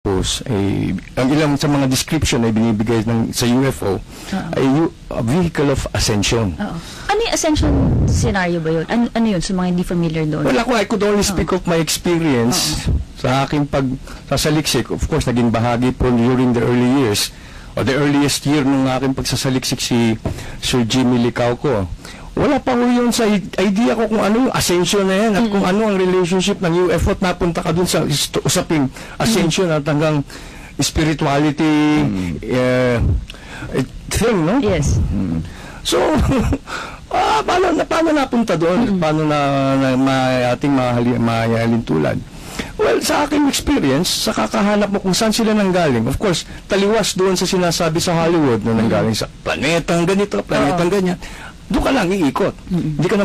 ang ilang sa mga description ay binibigay sa UFO ay a vehicle of ascension. Ano yung ascension scenario ba yun? Ano yun sa mga hindi familiar doon? Well, I could only speak of my experience sa aking pagsasaliksik. Of course, naging bahagi po during the early years o the earliest year nung aking pagsasaliksik si Sir Jimmy Licao ko. Wala pa ko yun sa idea ko kung ano yung ascension na yan at kung ano ang relationship ng UFO at napunta ka dun sa usaping ascension at hanggang spirituality thing, no? Yes. So, paano napunta doon? Paano na ating mahalin tulad? Well, sa aking experience, sa kakahanap mo kung saan sila nanggaling, of course, taliwas doon sa sinasabi sa Hollywood na nanggaling sa planetang ganito, planetang ganyan. Doon ka lang iikot. Hindi ka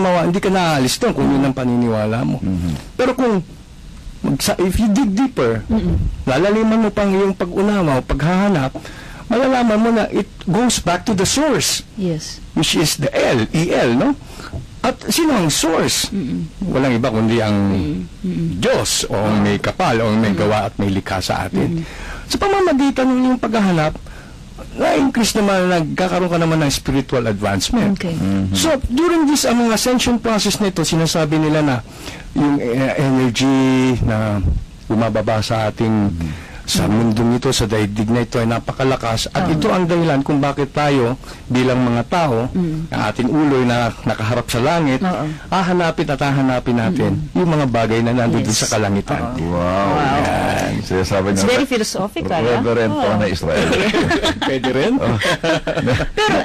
na aalis doon kung yun ang paniniwala mo. Pero kung if you dig deeper, lalaliman mo pang iyong pag-unawa o paghahanap, malalaman mo na it goes back to the source. Yes. Which is the EL, no? At sino ang source? Walang iba kundi ang Diyos o ang may kapal o ang may gawa at may likha sa atin. Sa pamamagitan ng iyong paghahanap, na-increase naman, nagkakaroon ka naman ng spiritual advancement. Okay. So, during this mga ascension process nito, sinasabi nila na yung energy na bumababa sa ating sa mundong ito, sa daigdig na ito ay napakalakas at ito ang dahilan kung bakit tayo bilang mga tao, ang ating uloy na nakaharap sa langit, hahanapin natin yung mga bagay na nandun sa kalangitan. Wow. Yan. It's very philosophical. Reverend na Israel. Pwede rin.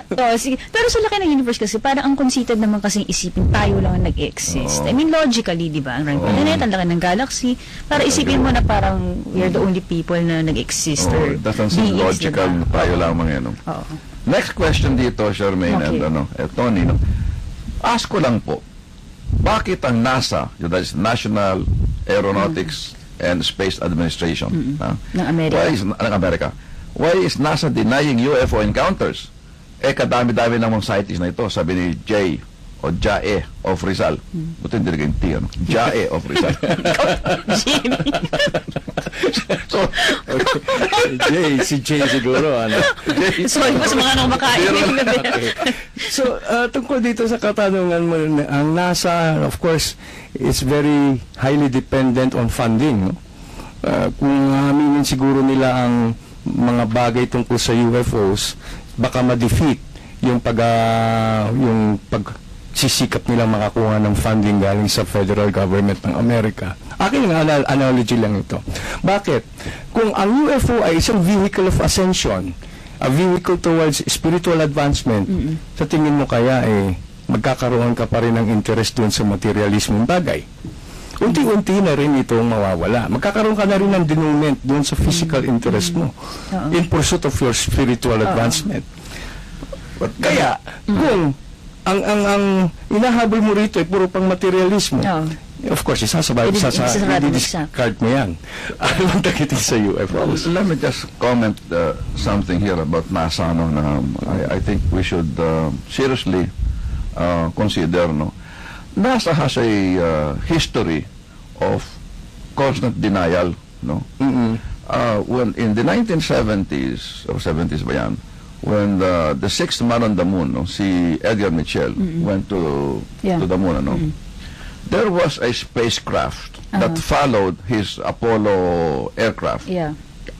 Pero sa laki ng universe kasi, parang ang conceited naman kasing isipin tayo lang ang nag-exist. I mean, logically, di ba? Ang rang planet, ang laki ng galaxy. Para isipin mo na parang we're the only people na nag-exist. It doesn't seem logical na tayo lamang yan. Next question dito, Charmaine and Tony. Ask ko lang po, bakit ang NASA, that is National Aeronautics and Space Administration ng Amerika, why is NASA denying UFO encounters? Kadami-dami namang sightings na ito, sabi ni Jay o Jae of Rizal. Buti hindi naging T, ano? Jae of Rizal. Si Jay siguro, ano? Sorry po sa mga makain. So, tungkol dito sa katanungan mo, ang NASA, of course, is very highly dependent on funding, no? Kung aminin siguro nila ang mga bagay tungkol sa UFOs, baka ma-defeat yung pagsisikap nilang makakuha ng funding galing sa federal government ng Amerika. Aking analogy lang ito. Bakit? Kung ang UFO ay isang vehicle of ascension, a vehicle towards spiritual advancement, sa tingin mo kaya magkakaroon ka pa rin ng interest doon sa materialismong bagay. Unti-unti na rin itong mawawala. Magkakaroon ka na rin ng denouement doon sa physical interest mo in pursuit of your spiritual advancement. Kaya, kung ang inahabol mo rito ay puro pang materialismo, of course, discard mo yan. Ano ang takitin sa UFOs? Let me just comment something here about NASA. I think we should seriously consider, NASA has a history of constant denial, when in the 1970s or 70s ba yan, when the sixth man on the moon, si Edgar Mitchell went to the moon, there was a spacecraft that followed his Apollo aircraft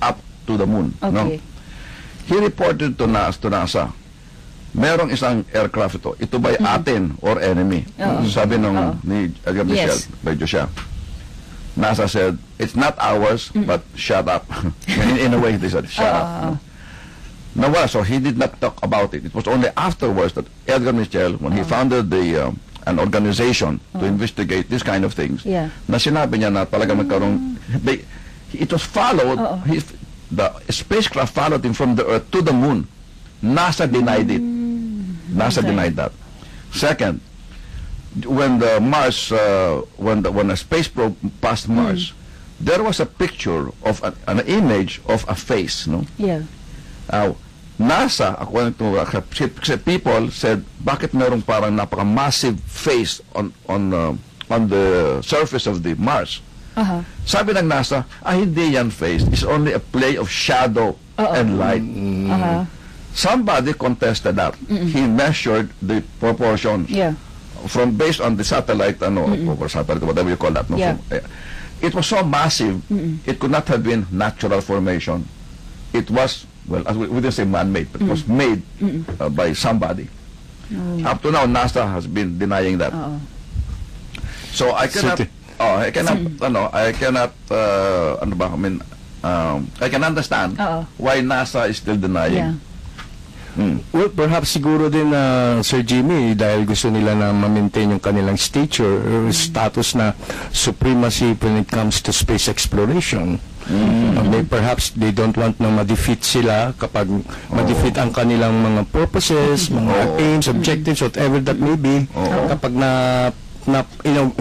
up to the moon. He reported to NASA, merong isang aircraft ito ba'y atin or enemy? Sabi ni Edgar Mitchell, medyo siya. NASA said, it's not ours, but shut up. in a way, they said, shut up. So he did not talk about it. It was only afterwards that Edgar Mitchell, when he founded an organization to investigate these kind of things, na sinabi niya na talaga magkaroon, it was followed, the spacecraft followed him from the Earth to the moon. NASA denied it. NASA denied that. Second, when the Mars, when a space probe passed Mars, there was a picture of an image of a face, NASA, according to people, said, bakit merong parang napaka-massive face on the surface of the Mars? Sabi ng NASA, hindi yan phased. It's only a play of shadow and light. Somebody contested that. He measured the proportions from based on the satellite, or satellite, whatever you call that. No? Yeah. It was so massive, it could not have been natural formation. It was, well, we didn't say man-made, but it was made by somebody. Up to now, NASA has been denying that. So I cannot, I can understand why NASA is still denying. Well, perhaps siguro din Sir Jimmy, dahil gusto nila na ma-maintain yung kanilang stature or status na supremacy when it comes to space exploration. Perhaps they don't want na ma-defeat sila kapag ma-defeat ang kanilang mga purposes, mga aims, objectives, whatever that may be. Kapag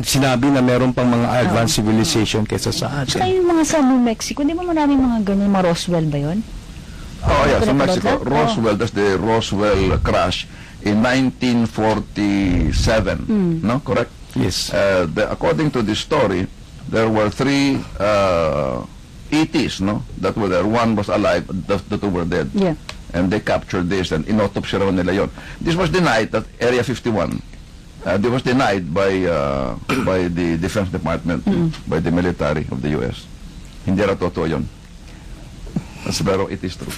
sinabi na meron pang mga advanced civilization kaysa sa atin. Saka yung mga sa New Mexico, di ba maraming mga ganyan, mga Roswell ba yun? Oh, yeah, so Mexico. Roswell, that's the Roswell crash in 1947. No, correct? Yes. According to this story, there were 3 ETs, no, that were there. One was alive, the 2 were dead. Yeah. And they captured this and inautopsy raw nila yon. This was denied at Area 51. This was denied by the Defense Department, by the military of the U.S. Hindi raw totoo yun. Pero it is true.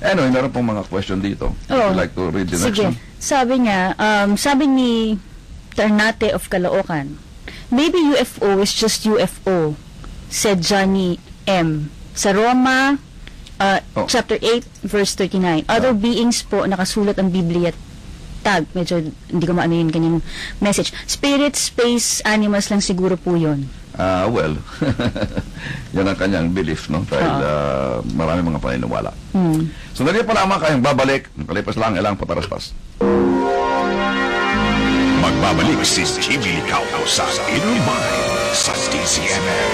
Anyway, meron pong mga question dito. Would you like to read the next one? Sabi nga, sabi ni Ternate of Caloocan, maybe UFO is just UFO, said Johnny M. Sa Roma, chapter 8, verse 39. Other beings po, nakasulat ang Biblia tag. Medyo hindi ko maano yun kanyang message. Spirit, space, animals lang siguro po yun. Well, yan ang kanyang belief, no? Dahil marami mga paniniwala. So, dali pa lamang kayong babalik. Kalipas lang, ilang pataraspas. Magbabalik si Jimmy Licao sa Inner Mind sa DZMM.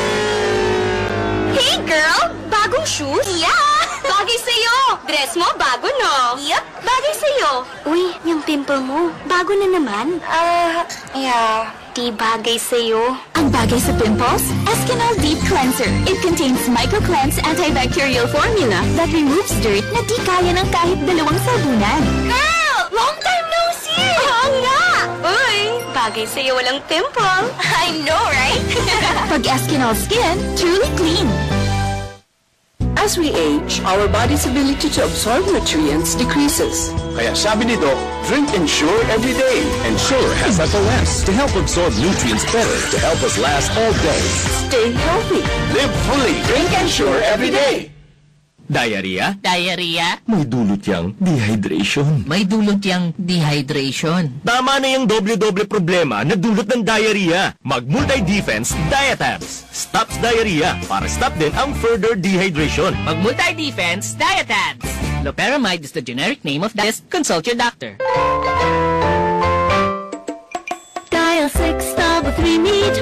Hey girl! Bagong shoes? Yeah! Bagay sa'yo! Dress mo, bago no? Yep, bagay sa'yo. Uy, yung pimple mo, bago na naman. Yeah. Di bagay sa'yo. Ang bagay sa pimples? Eskinol Deep Cleanser. It contains micro-cleanse antibacterial formula that removes dirt na di kaya ng kahit 2 sabunan. Girl! Long time no see! Oo nga! Uy, bagay sa'yo walang pimple. I know, right? Pag Eskinol Skin, truly clean. As we age, our body's ability to absorb nutrients decreases. Kaya sabi nito, drink Ensure every day. Ensure has SOS to help absorb nutrients better to help us last all day. Stay healthy. Live fully. Drink Ensure every day. Diarrhea? Diarrhea? May dulot yang dehydration. May dulot yang dehydration. Tama na yung doble-doble problema na dulot ng diarrhea. Mag-Multi-Defense Diatabs. Stops diarrhea para stop din ang further dehydration. Mag-Multi-Defense Diatabs. Loperamide is the generic name of this. Consult your doctor. Dial 633 meet